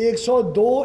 102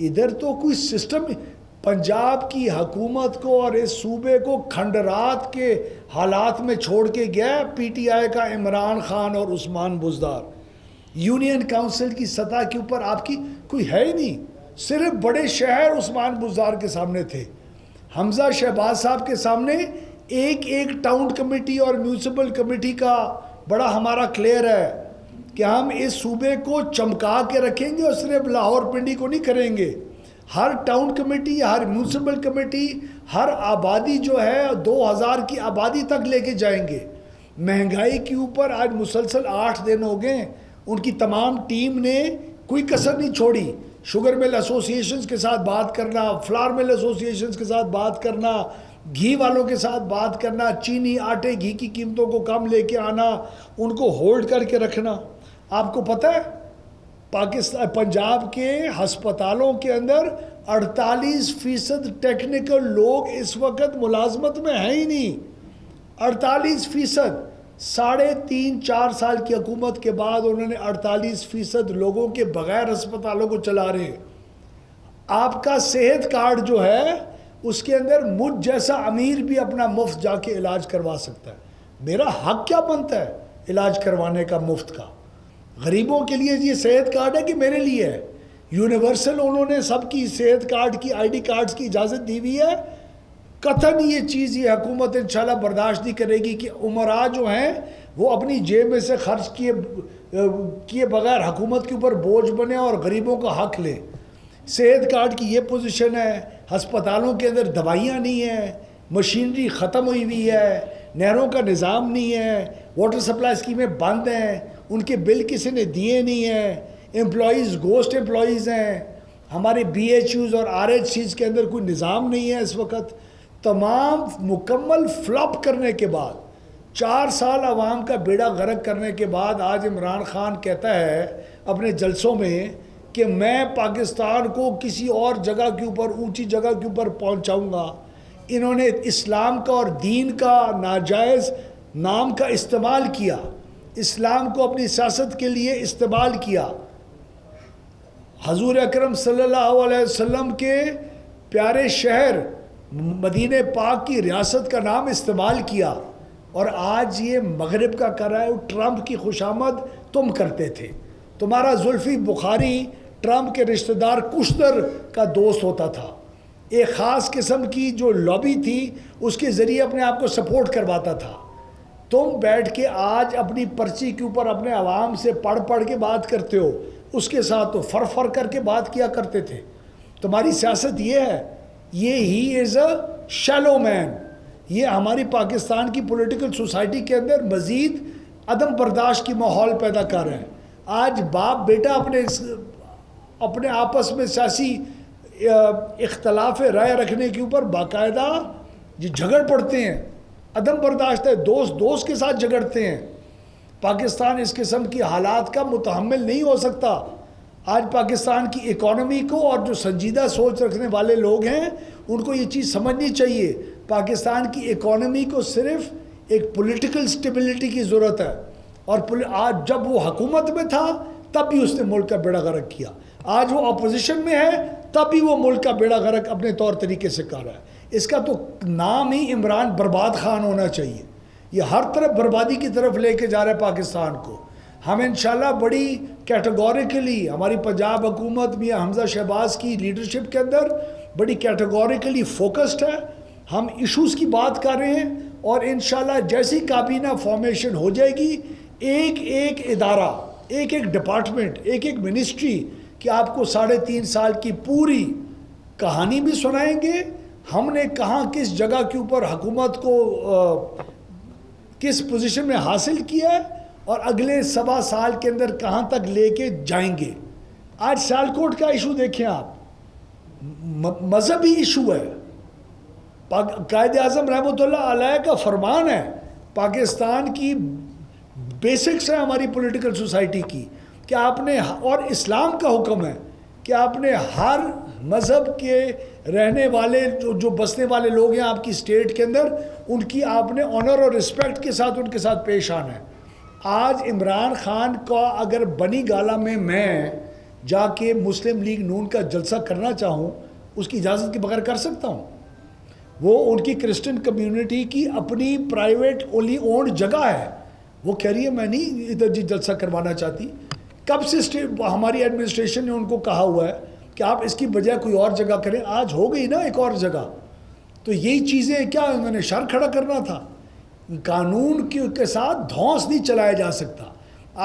ادھر تو کوئی سسٹم، پنجاب کی حکومت کو اور اس صوبے کو کھنڈرات کے حالات میں چھوڑ کے گیا پی ٹی آئی کا عمران خان اور عثمان بزدار. یونین کاؤنسل کی سطح کے اوپر آپ کی کوئی ہے ہی نہیں. صرف بڑے شہر عثمان بزدار کے سامنے تھے. حمزہ شہباز صاحب کے سامنے ایک ٹاؤن کمیٹی اور میونسپل کمیٹی کا بڑا ہمارا کلیئر ہے کہ ہم اس صوبے کو چمکا کے رکھیں گے اور صرف لاہور پنڈی کو نہیں کریں گے. ہر ٹاؤن کمیٹی، ہر میونسپل کمیٹی، ہر آبادی جو ہے 2000 کی آبادی تک لے کے جائیں گے. مہنگائی کے اوپر آج مسلسل 8 دن ہو گئے، ان کی تمام ٹیم نے کوئی کسر نہیں چھوڑی. شوگر مل ایسوسی ایشنز کے ساتھ بات کرنا، فلاور مل ایسوسی ایشنز کے ساتھ بات کرنا، گھی والوں کے ساتھ بات کرنا، چینی، آٹے، گھی کی قیمتوں کو کم لے کے آنا، ان کو ہولڈ کر کے رکھنا. آپ کو پتہ ہے پنجاب کے ہسپتالوں کے اندر 48% ٹیکنیکل لوگ اس وقت ملازمت میں ہیں ہی نہیں. 48%. 3.5-4 سال کی حکومت کے بعد انہوں نے 48% لوگوں کے بغیر ہسپتالوں کو چلا رہے ہیں. آپ کا صحت کارڈ جو ہے اس کے اندر مجھ جیسا امیر بھی اپنا مفت جا کے علاج کروا سکتا ہے. میرا حق کیا بنتا ہے علاج کروانے کا مفت کا؟ غریبوں کے لیے یہ صحت کارڈ ہے کہ میرے لیے ہے؟ یونیورسل انہوں نے سب کی صحت کارڈ کی، آئی ڈی کارڈز کی اجازت دی ہوئی ہے. قطعاً یہ چیز یہ حکومت انشاءاللہ برداشت نہیں کرے گی کہ عمراء جو ہیں وہ اپنی جیب میں سے خرچ کیے بغیر حکومت کے اوپر بوجھ بنے اور غریبوں کا حق لیں. صحت کارڈ کی یہ پوزیشن ہے. ہسپتالوں کے اندر دوائیاں نہیں ہیں، مشینری ختم ہوئی ہوئی ہے، نہروں کا نظام نہیں ہے، واٹر سپلائی اسکیمیں بند ہیں، ان کے بل کسی نے دیے نہیں ہیں، امپلائیز گوسٹ امپلائیز ہیں، ہمارے بی ایچ یوز اور آر ایچ سیز کے اندر کوئی نظام نہیں ہے اس وقت. تمام مکمل فلاپ کرنے کے بعد، 4 سال عوام کا بیڑا غرق کرنے کے بعد آج عمران خان کہتا ہے اپنے جلسوں میں کہ میں پاکستان کو کسی اور جگہ کے اوپر، اونچی جگہ کے اوپر پہنچاؤں گا. انہوں نے اسلام کا اور دین کا ناجائز نام کا استعمال کیا، اسلام کو اپنی سیاست کے لیے استعمال کیا. حضور اکرم صلی اللہ علیہ وسلم کے پیارے شہر مدینہ پاک کی ریاست کا نام استعمال کیا. اور آج یہ مغرب کا کر رہا ہے. ٹرمپ کی خوشامد تم کرتے تھے. تمہارا زلفی بخاری ٹرمپ کے رشتہ دار کشتر کا دوست ہوتا تھا. ایک خاص قسم کی جو لابی تھی اس کے ذریعے اپنے آپ کو سپورٹ کرواتا تھا. تم بیٹھ کے آج اپنی پرچی کے اوپر اپنے عوام سے پڑھ کے بات کرتے ہو. اس کے ساتھ تو فر کر کے بات کیا کرتے تھے. تمہاری سیاست یہ ہے. یہ ہی از اے شیلو مین. یہ ہماری پاکستان کی پولیٹیکل سوسائٹی کے اندر مزید عدم برداشت کی ماحول پیدا کر رہے ہیں. آج باپ بیٹا اپنے آپس میں سیاسی اختلاف رائے رکھنے کے اوپر باقاعدہ جھگڑ پڑتے ہیں. عدم برداشت ہے. دوست کے ساتھ جھگڑتے ہیں. پاکستان اس قسم کی حالات کا متحمل نہیں ہو سکتا. آج پاکستان کی اکانومی کو اور جو سنجیدہ سوچ رکھنے والے لوگ ہیں ان کو یہ چیز سمجھنی چاہیے. پاکستان کی اکانومی کو صرف ایک پولیٹیکل سٹیبلٹی کی ضرورت ہے. اور آج جب وہ حکومت میں تھا تب بھی اس نے ملک کا بیڑا غرق کیا. آج وہ اپوزیشن میں ہے تب بھی وہ ملک کا بیڑا غرق اپنے طور طریقے سے کر رہا ہے. اس کا تو نام ہی عمران برباد خان ہونا چاہیے. یہ ہر طرف بربادی کی طرف لے کے جا رہا ہے پاکستان کو. ہم انشاءاللہ بڑی کیٹیگوریکلی ہماری پنجاب حکومت میاں حمزہ شہباز کی لیڈرشپ کے اندر بڑی کیٹیگوریکلی فوکسڈ ہے. ہم ایشوز کی بات کر رہے ہیں اور انشاءاللہ جیسی کابینہ فارمیشن ہو جائے گی ایک ادارہ، ایک ڈپارٹمنٹ، ایک منسٹری کہ آپ کو 3.5 سال کی پوری کہانی بھی سنائیں گے. ہم نے کہاں کس جگہ کے اوپر حکومت کو کس پوزیشن میں حاصل کیا ہے اور اگلے 7 سال کے اندر کہاں تک لے کے جائیں گے. آج سیالکوٹ کا ایشو دیکھیں آپ، مذہبی ایشو ہے. قائد اعظم رحمۃ اللہ علیہ کا فرمان ہے، پاکستان کی بیسکس ہے ہماری پولیٹیکل سوسائٹی کی کہ آپ نے، اور اسلام کا حکم ہے کہ آپ نے ہر مذہب کے رہنے والے جو بسنے والے لوگ ہیں آپ کی اسٹیٹ کے اندر، ان کی آپ نے آنر اور رسپیکٹ کے ساتھ ان کے ساتھ پیش آنا ہے. آج عمران خان کا اگر بنی گالہ میں جا کے مسلم لیگ نون کا جلسہ کرنا چاہوں اس کی اجازت کے بغیر کر سکتا ہوں؟ وہ ان کی کرسچن کمیونٹی کی اپنی پرائیویٹ اولی اونڈ جگہ ہے، وہ کہہ رہی ہے میں نہیں ادھر جی جلسہ کروانا چاہتی۔ کب سے ہماری ایڈمنسٹریشن نے ان کو کہا ہوا ہے کہ آپ اس کی بجائے کوئی اور جگہ کریں، آج ہو گئی نا ایک اور جگہ۔ تو یہی چیزیں کیا انہوں نے شر کھڑا کرنا تھا؟ قانون کے ساتھ دھونس نہیں چلایا جا سکتا۔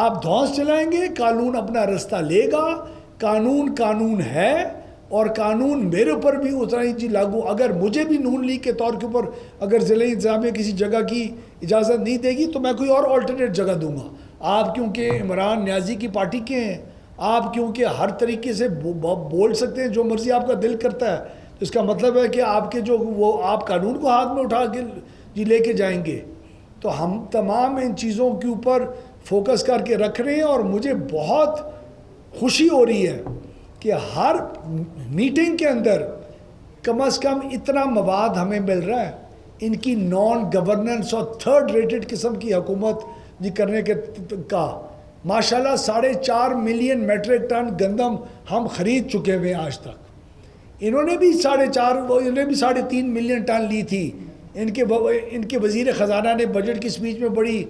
آپ دھونس چلائیں گے، قانون اپنا رستہ لے گا۔ قانون قانون ہے، اور قانون میرے اوپر بھی اتنا ہی جی لاگو۔ اگر مجھے بھی نون لیگ کے طور کے اوپر اگر ضلعی انتظامیہ کسی جگہ کی اجازت نہیں دے گی تو میں کوئی اور آلٹرنیٹ جگہ دوں گا۔ آپ کیونکہ عمران نیازی کی پارٹی کے ہیں، آپ کیونکہ ہر طریقے سے بول سکتے ہیں جو مرضی آپ کا دل کرتا ہے، تو اس کا مطلب ہے کہ آپ کے جو وہ آپ قانون کو ہاتھ میں اٹھا کے جی لے کے جائیں گے۔ تو ہم تمام ان چیزوں کے اوپر فوکس کر کے رکھ رہے ہیں، اور مجھے بہت خوشی ہو رہی ہے کہ ہر میٹنگ کے اندر کم از کم اتنا مواد ہمیں مل رہا ہے۔ ان کی نان گورننس اور تھرڈ ریٹڈ قسم کی حکومت جی کرنے کے کا ماشاءاللہ 4.5 ملین میٹرک ٹن گندم ہم خرید چکے ہوئے آج تک۔ انہوں نے بھی 3.5 ملین ٹن لی تھی۔ ان کے وزیر خزانہ نے بجٹ کی سپیچ میں بڑی